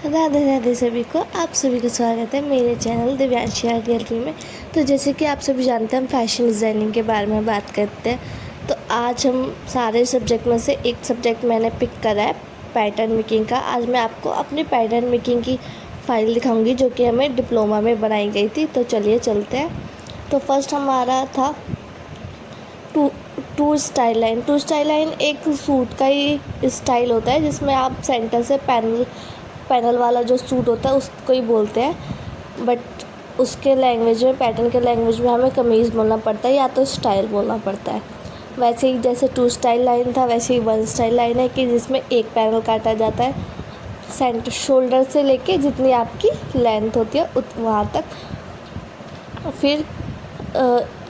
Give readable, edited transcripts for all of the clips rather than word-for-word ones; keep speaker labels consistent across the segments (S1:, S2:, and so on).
S1: राधे राधे सभी को। आप सभी का स्वागत है मेरे चैनल दिव्यांशी आर्ट गैलरी में। तो जैसे कि आप सभी जानते हैं, हम फैशन डिज़ाइनिंग के बारे में बात करते हैं। तो आज हम सारे सब्जेक्ट में से एक सब्जेक्ट मैंने पिक करा है, पैटर्न मेकिंग का। आज मैं आपको अपनी पैटर्न मेकिंग की फ़ाइल दिखाऊंगी जो कि हमें डिप्लोमा में बनाई गई थी। तो चलिए चलते हैं। तो फर्स्ट हमारा था two style line. Two style line एक सूट का ही स्टाइल होता है जिसमें आप सेंटर से पैनल वाला जो सूट होता है उसको ही बोलते हैं, बट उसके लैंग्वेज में, पैटर्न के लैंग्वेज में हमें कमीज़ बोलना पड़ता है या तो स्टाइल बोलना पड़ता है। वैसे ही जैसे टू स्टाइल लाइन था, वैसे ही वन स्टाइल लाइन है कि जिसमें एक पैनल काटा जाता है सेंटर शोल्डर से लेके जितनी आपकी लेंथ होती है वहाँ तक। फिर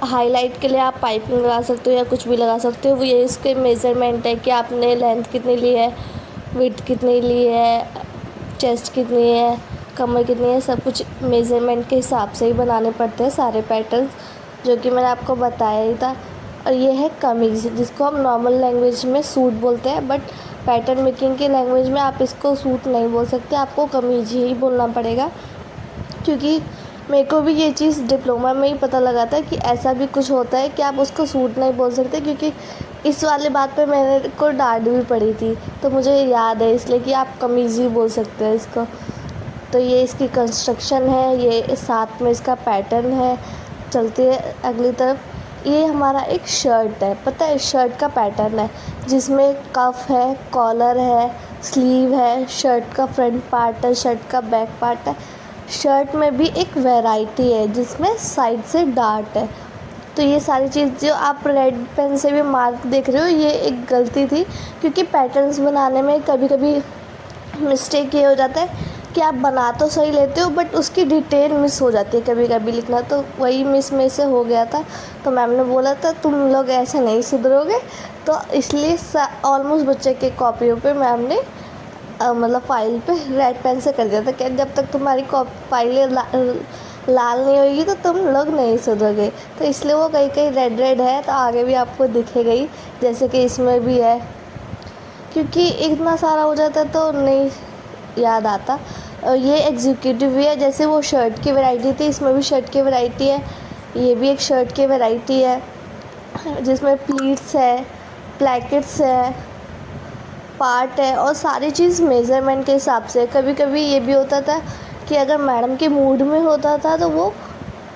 S1: हाईलाइट के लिए आप पाइपिंग लगा सकते हो या कुछ भी लगा सकते हो। वो ये इसके मेज़रमेंट है कि आपने लेंथ कितनी ली है, विड्थ कितनी ली है, चेस्ट कितनी है, कमर कितनी है, सब कुछ मेज़रमेंट के हिसाब से ही बनाने पड़ते हैं सारे पैटर्न, जो कि मैंने आपको बताया ही था। और ये है कमीज़, जिसको हम नॉर्मल लैंग्वेज में सूट बोलते हैं, बट पैटर्न मेकिंग की लैंग्वेज में आप इसको सूट नहीं बोल सकते, आपको कमीज़ ही बोलना पड़ेगा। क्योंकि मेरे को भी ये चीज़ डिप्लोमा में ही पता लगा था कि ऐसा भी कुछ होता है कि आप उसको सूट नहीं बोल सकते, क्योंकि इस वाले बात पे मेरे को डांट भी पड़ी थी। तो मुझे याद है इसलिए कि आप कमीज़ ही बोल सकते हैं इसको। तो ये इसकी कंस्ट्रक्शन है, ये साथ में इसका पैटर्न है। चलती है अगली तरफ। ये हमारा एक शर्ट है, पता है, शर्ट का पैटर्न है जिसमें कफ है, कॉलर है, स्लीव है, शर्ट का फ्रंट पार्ट है, शर्ट का बैक पार्ट है। शर्ट में भी एक वैरायटी है जिसमें साइड से डार्ट है। तो ये सारी चीज़ जो आप रेड पेन से भी मार्क देख रहे हो, ये एक गलती थी, क्योंकि पैटर्न्स बनाने में कभी कभी मिस्टेक ये हो जाता है कि आप बना तो सही लेते हो बट उसकी डिटेल मिस हो जाती है कभी कभी लिखना। तो वही मिस में से हो गया था। तो मैम ने बोला था तुम लोग ऐसे नहीं सुधरोगे, तो इसलिए ऑलमोस्ट बच्चे के कॉपियों पे मैम ने मतलब फ़ाइल पे रेड पेन से कर दिया था कि जब तक तुम्हारी फाइलें लाल नहीं होगी तो तुम लोग नहीं सुधरोगे। तो इसलिए वो कहीं कहीं रेड रेड है, तो आगे भी आपको दिखेगा ही, जैसे कि इसमें भी है, क्योंकि इतना सारा हो जाता तो नहीं याद आता। और ये एग्जीक्यूटिव भी है, जैसे वो शर्ट की वैरायटी थी, इसमें भी शर्ट की वैरायटी है। ये भी एक शर्ट की वैरायटी है जिसमें प्लीट्स है, प्लैकेट्स है, पार्ट है, और सारी चीज़ मेज़रमेंट के हिसाब से। कभी कभी ये भी होता था कि अगर मैडम के मूड में होता था तो वो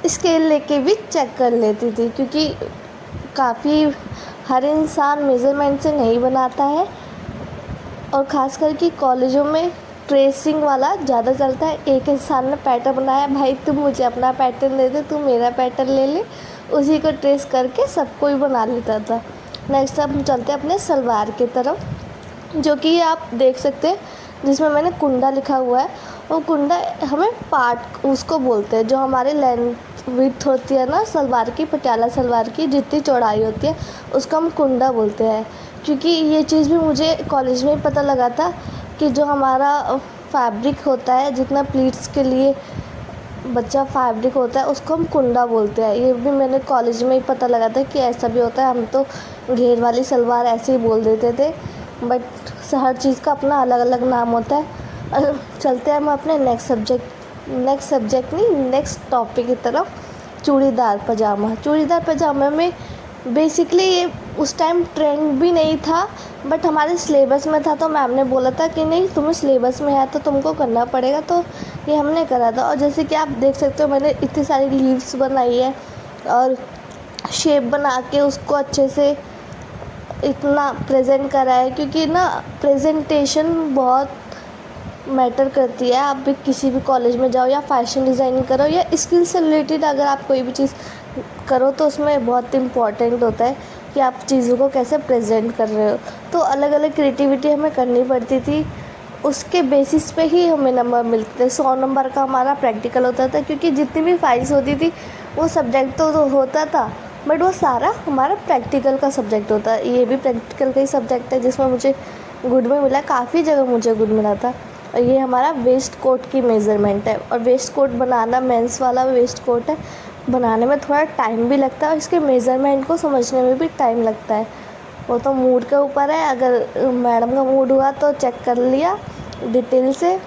S1: स्केल लेके भी चेक कर लेती थी, क्योंकि काफ़ी हर इंसान मेज़रमेंट से नहीं बनाता है। और ख़ास करके कॉलेजों में ट्रेसिंग वाला ज़्यादा चलता है। एक इंसान ने पैटर्न बनाया, भाई तुम मुझे अपना पैटर्न दे दे, तू मेरा पैटर्न ले ले, उसी को ट्रेस करके सबको ही बना लेता था। नेक्स्ट हम चलते हैं अपने सलवार की तरफ, जो कि आप देख सकते हैं जिसमें मैंने कुंडा लिखा हुआ है। वो कुंडा हमें पार्ट उसको बोलते हैं जो हमारे लेंथ विड्थ होती है ना सलवार की, पटियाला सलवार की जितनी चौड़ाई होती है उसको हम कुंडा बोलते हैं। क्योंकि ये चीज़ भी मुझे कॉलेज में पता लगा था कि जो हमारा फैब्रिक होता है, जितना प्लीट्स के लिए बच्चा फैब्रिक होता है उसको हम कुंडा बोलते हैं। ये भी मैंने कॉलेज में ही पता लगा था कि ऐसा भी होता है। हम तो घेर वाली सलवार ऐसे ही बोल देते थे, बट हर चीज़ का अपना अलग अलग नाम होता है। और चलते हैं हम अपने नेक्स्ट टॉपिक की तरफ, चूड़ीदार पजामा। चूड़ीदार पजामा में बेसिकली ये उस टाइम ट्रेंड भी नहीं था, बट हमारे सिलेबस में था। तो मैम ने बोला था कि नहीं तुम्हें सिलेबस में है तो तुमको करना पड़ेगा, तो ये हमने करा था। और जैसे कि आप देख सकते हो मैंने इतनी सारी लीव्स बनाई है और शेप बना के उसको अच्छे से इतना प्रेजेंट करा है, क्योंकि ना प्रेजेंटेशन बहुत मैटर करती है। आप भी किसी भी कॉलेज में जाओ या फैशन डिज़ाइनिंग करो या स्किल से रिलेटेड अगर आप कोई भी चीज़ करो तो उसमें बहुत इम्पॉर्टेंट होता है कि आप चीज़ों को कैसे प्रेजेंट कर रहे हो। तो अलग अलग क्रिएटिविटी हमें करनी पड़ती थी, उसके बेसिस पे ही हमें नंबर मिलते थे। 100 नंबर का हमारा प्रैक्टिकल होता था, क्योंकि जितनी भी फाइल्स होती थी वो सब्जेक्ट तो होता था, बट वो सारा हमारा प्रैक्टिकल का सब्जेक्ट होता है। ये भी प्रैक्टिकल का ही सब्जेक्ट है जिसमें मुझे गुड में मिला, काफ़ी जगह मुझे गुड मिला था। और ये हमारा वेस्ट कोट की मेज़रमेंट है, और वेस्ट कोट बनाना, मेंस वाला वेस्ट कोट है, बनाने में थोड़ा टाइम भी लगता है और इसके मेज़रमेंट को समझने में भी टाइम लगता है। वो तो मूड के ऊपर है, अगर मैडम का मूड हुआ तो चेक कर लिया डिटेल से,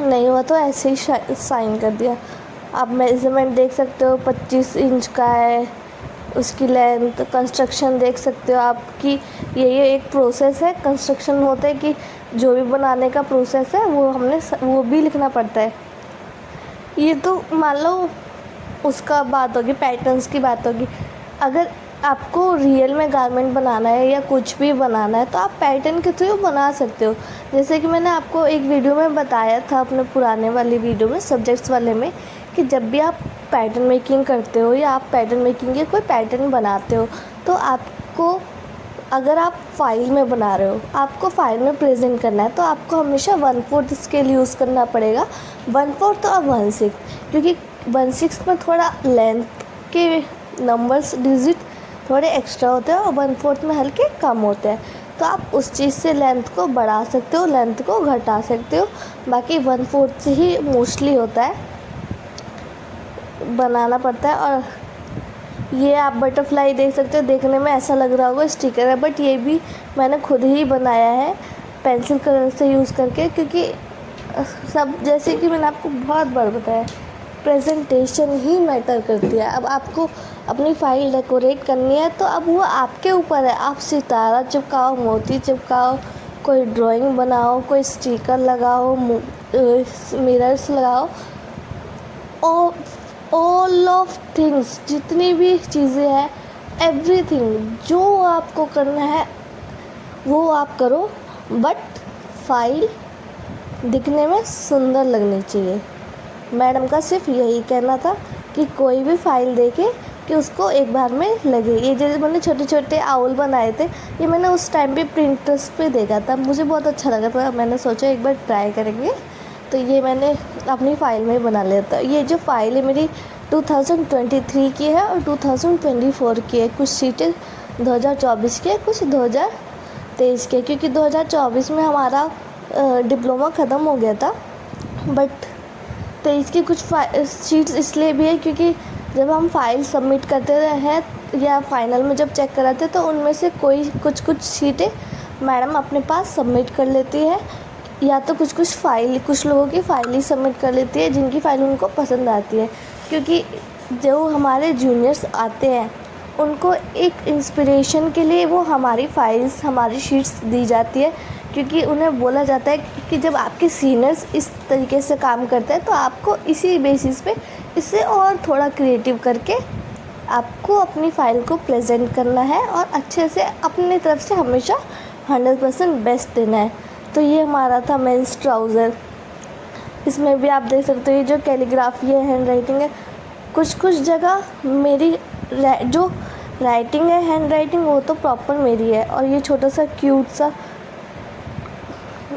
S1: नहीं हुआ तो ऐसे ही साइन कर दिया। आप मेज़रमेंट देख सकते हो 25 इंच का है उसकी लेंथ। कंस्ट्रक्शन देख सकते हो आपकी, ये एक प्रोसेस है कंस्ट्रक्शन होता है कि जो भी बनाने का प्रोसेस है वो हमने वो भी लिखना पड़ता है। ये तो मान लो उसका बात होगी, पैटर्न्स की बात होगी। अगर आपको रियल में गारमेंट बनाना है या कुछ भी बनाना है तो आप पैटर्न के थ्रू बना सकते हो। जैसे कि मैंने आपको एक वीडियो में बताया था, अपने पुराने वाली वीडियो में, सब्जेक्ट्स वाले में, कि जब भी आप पैटर्न मेकिंग करते हो या आप पैटर्न मेकिंग के कोई पैटर्न बनाते हो तो आपको, अगर आप फाइल में बना रहे हो, आपको फाइल में प्रेजेंट करना है तो आपको हमेशा 1/4 स्केल यूज़ करना पड़ेगा। 1/4 और 1/6, क्योंकि 1/6 में थोड़ा लेंथ के नंबर्स डिजिट थोड़े एक्स्ट्रा होते हैं और 1/4 में हल्के कम होते हैं। तो आप उस चीज़ से लेंथ को बढ़ा सकते हो, लेंथ को घटा सकते हो। बाकी 1/4 से ही मोस्टली होता है, बनाना पड़ता है। और ये आप बटरफ्लाई देख सकते हो, देखने में ऐसा लग रहा होगा स्टिकर है, बट ये भी मैंने खुद ही बनाया है पेंसिल कलर से यूज़ करके। क्योंकि सब, जैसे कि मैंने आपको बहुत बार बताया, प्रेजेंटेशन ही मैटर करती है। अब आपको अपनी फाइल डेकोरेट करनी है तो अब वो आपके ऊपर है। आप सितारा चिपकाओ, मोती चिपकाओ, कोई ड्राइंग बनाओ, कोई स्टिकर लगाओ, मिरर्स लगाओ, और ऑल ऑफ थिंग्स, जितनी भी चीज़ें हैं, एवरीथिंग जो आपको करना है वो आप करो, बट फाइल दिखने में सुंदर लगनी चाहिए। मैडम का सिर्फ यही कहना था कि कोई भी फाइल देखे कि उसको एक बार में लगे। ये जैसे मैंने छोटे छोटे आउल बनाए थे, ये मैंने उस टाइम पे प्रिंटर्स पे देखा था, मुझे बहुत अच्छा लगा था। मैंने सोचा एक बार ट्राई करेंगे, तो ये मैंने अपनी फ़ाइल में ही बना लिया था। ये जो फ़ाइल है मेरी 2023 की है और 2024 की है। कुछ सीटें 2024 की है, कुछ 2023 के, क्योंकि 2024 में हमारा डिप्लोमा ख़त्म हो गया था। बट 23 की कुछ शीट्स इसलिए भी है क्योंकि जब हम फाइल सबमिट करते हैं या फाइनल में जब चेक कराते तो उनमें से कोई कुछ सीटें मैडम अपने पास सबमिट कर लेती है, या तो कुछ लोगों की फ़ाइल ही सबमिट कर लेती है जिनकी फ़ाइल उनको पसंद आती है। क्योंकि जो हमारे जूनियर्स आते हैं उनको एक इंस्पिरेशन के लिए वो हमारी फ़ाइल्स, हमारी शीट्स दी जाती है। क्योंकि उन्हें बोला जाता है कि जब आपके सीनियर्स इस तरीके से काम करते हैं तो आपको इसी बेसिस पे इससे और थोड़ा क्रिएटिव करके आपको अपनी फ़ाइल को प्रेजेंट करना है और अच्छे से अपनी तरफ से हमेशा 100% बेस्ट देना है। तो ये हमारा था मेंस ट्राउज़र। इसमें भी आप देख सकते हो ये जो कैलीग्राफी है, हैंड राइटिंग है, कुछ जगह मेरी जो राइटिंग है, हैंड राइटिंग, वो तो प्रॉपर मेरी है। और ये छोटा सा क्यूट सा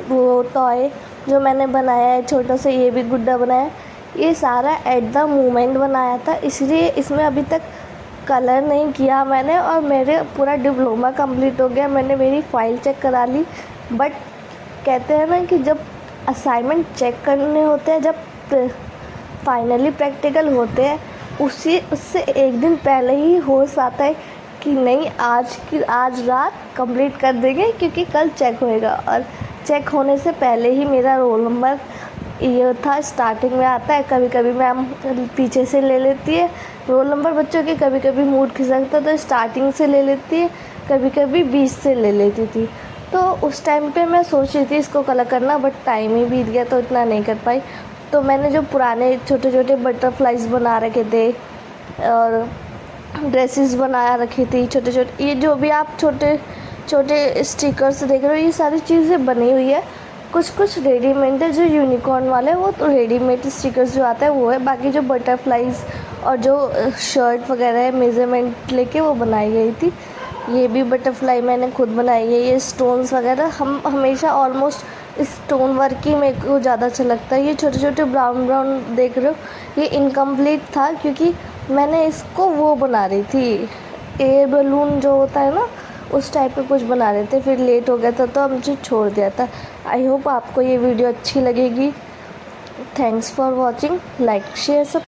S1: वो टॉय जो मैंने बनाया है, छोटा सा ये भी गुड्डा बनाया है, ये सारा एट द मोमेंट बनाया था, इसलिए इसमें अभी तक कलर नहीं किया मैंने। और मेरे पूरा डिप्लोमा कंप्लीट हो गया, मैंने मेरी फ़ाइल चेक करा ली। बट कहते हैं ना कि जब असाइनमेंट चेक करने होते हैं, जब फाइनली प्रैक्टिकल होते हैं, उससे एक दिन पहले ही होश आता है कि नहीं, आज रात कंप्लीट कर देंगे क्योंकि कल चेक होएगा। और चेक होने से पहले ही मेरा रोल नंबर ये था, स्टार्टिंग में आता है। कभी कभी मैम पीछे से ले लेती है रोल नंबर बच्चों के, कभी कभी मूड खिसकता तो स्टार्टिंग से ले लेती है, कभी कभी 20 से ले लेती थी। तो उस टाइम पे मैं सोच रही थी इसको कलर करना, बट टाइम ही बीत गया तो इतना नहीं कर पाई। तो मैंने जो पुराने छोटे छोटे बटरफ्लाइज बना रखे थे और ड्रेसेस बना रखी थी छोटे छोटे, ये जो भी आप छोटे छोटे स्टिकर्स देख रहे हो, ये सारी चीज़ें बनी हुई है। कुछ रेडीमेड है, जो यूनिकॉर्न वाले वो तो रेडीमेड स्टिकर्स जो आता है वो है। बाकी जो बटरफ्लाइज और जो शर्ट वगैरह है मेज़रमेंट लेके वो बनाई गई थी। ये भी बटरफ्लाई मैंने खुद बनाई है। ये स्टोन्स वगैरह हम हमेशा ऑलमोस्ट स्टोन वर्क ही मेरे को ज़्यादा अच्छा लगता है। ये छोटे छोटे ब्राउन देख रहे हो, ये इनकम्प्लीट था क्योंकि मैंने इसको वो बना रही थी, एयर बलून जो होता है ना, उस टाइप पे कुछ बना रहे थे, फिर लेट हो गया था तो मुझे छोड़ दिया था। आई होप आपको ये वीडियो अच्छी लगेगी। Thanks for watching, like share सब।